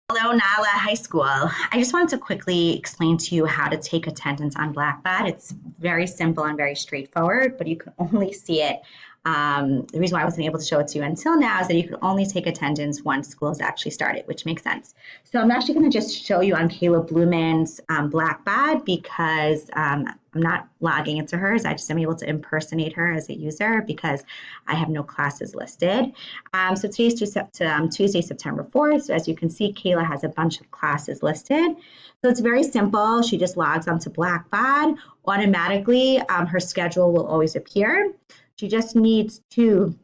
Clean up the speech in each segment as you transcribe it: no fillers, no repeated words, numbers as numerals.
Hello, Nala High School. I just wanted to quickly explain to you how to take attendance on Blackbaud. It's very simple and very straightforward, but you can only see it. The reason why I wasn't able to show it to you until now is that you can only take attendance once school has actually started, which makes sense. So I'm actually going to just show you on Kayla Blumen's Blackbaud because I'm not logging into hers. I just am able to impersonate her as a user because I have no classes listed. So today's Tuesday, September 4th. So as you can see, Kayla has a bunch of classes listed. So it's very simple. She just logs onto Blackbaud. Automatically, her schedule will always appear. She just needs to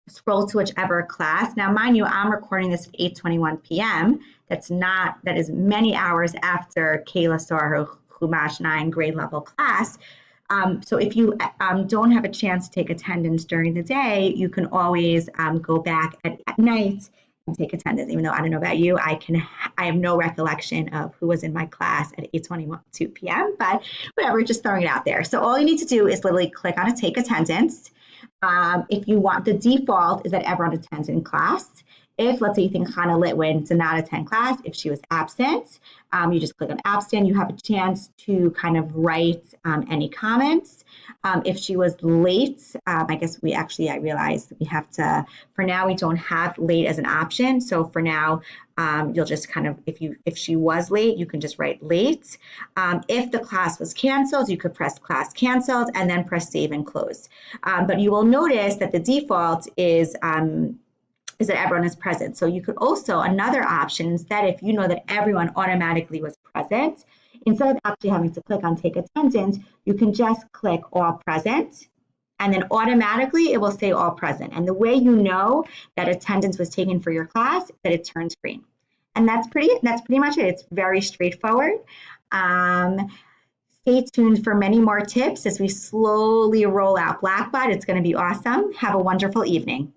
scroll to whichever class. Now, mind you, I'm recording this at 8:21 p.m. That is many hours after Kayla saw her Chumash 9 grade level class. So if you don't have a chance to take attendance during the day, you can always go back at night and take attendance. Even though I don't know about you, I have no recollection of who was in my class at 8:22 p.m. But whatever, just throwing it out there. So all you need to do is literally click on a take attendance. If you want, the default is that everyone attends in class. If, let's say, you think Hannah Litwin to not attend class, if she was absent, you just click on absent. You have a chance to kind of write any comments. If she was late, I guess I realized we have to, for now, we don't have late as an option. So for now, you'll just kind of, if she was late, you can just write late. If the class was canceled, you could press class canceled and then press save and close. But you will notice that the default is that everyone is present. So you could also, another option, instead, if you know that everyone automatically was present, instead of actually having to click on take attendance, you can just click all present, and then automatically it will say all present. And the way you know that attendance was taken for your class, that it turns green. And that's pretty much it. It's very straightforward. Stay tuned for many more tips as we slowly roll out Blackbaud. It's going to be awesome. Have a wonderful evening.